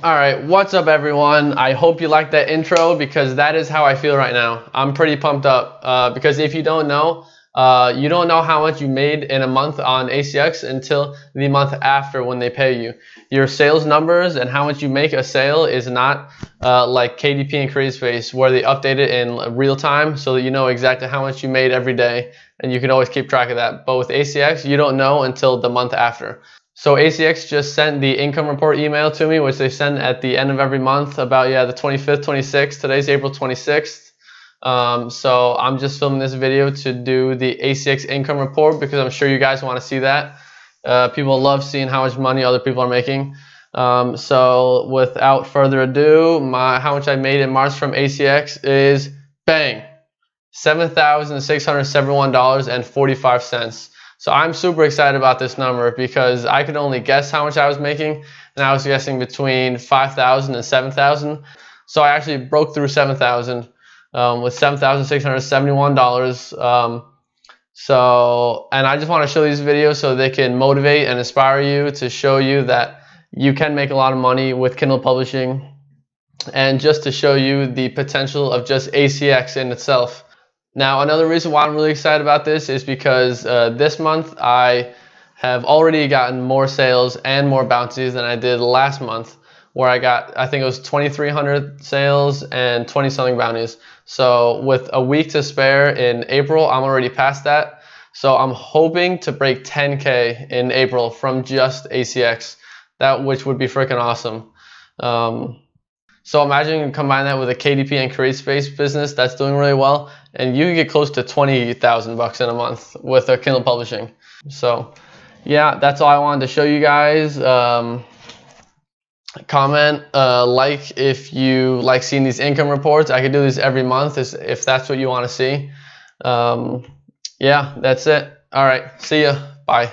Alright, what's up everyone? I hope you liked that intro because that is how I feel right now. I'm pretty pumped up because if you don't know how much you made in a month on ACX until the month after when they pay you. Your sales numbers and how much you make a sale is not like KDP and CreateSpace where they update it in real time so that you know exactly how much you made every day and you can always keep track of that. But with ACX, you don't know until the month after. So ACX just sent the income report email to me, which they send at the end of every month about, the 25th, 26th. Today's April 26th. So I'm just filming this video to do the ACX income report because I'm sure you guys want to see that. People love seeing how much money other people are making. So without further ado, how much I made in March from ACX is, bang, $7,671.45. So I'm super excited about this number because I could only guess how much I was making, and I was guessing between $5,000 and $7,000. So I actually broke through $7,000 with $7,671. And I just want to show these videos so they can motivate and inspire you to show you that you can make a lot of money with Kindle publishing, and just to show you the potential of just ACX in itself. Now, another reason why I'm really excited about this is because this month I have already gotten more sales and more bounties than I did last month, where I got, I think it was 2,300 sales and 20-something bounties. So with a week to spare in April, I'm already past that. So I'm hoping to break 10K in April from just ACX, which would be freaking awesome. So imagine you combine that with a KDP and CreateSpace business that's doing really well, and you can get close to 20,000 bucks in a month with a Kindle publishing. So yeah, that's all I wanted to show you guys. Comment, like if you like seeing these income reports. I could do these every month if that's what you want to see. Yeah, that's it. All right, see ya. Bye.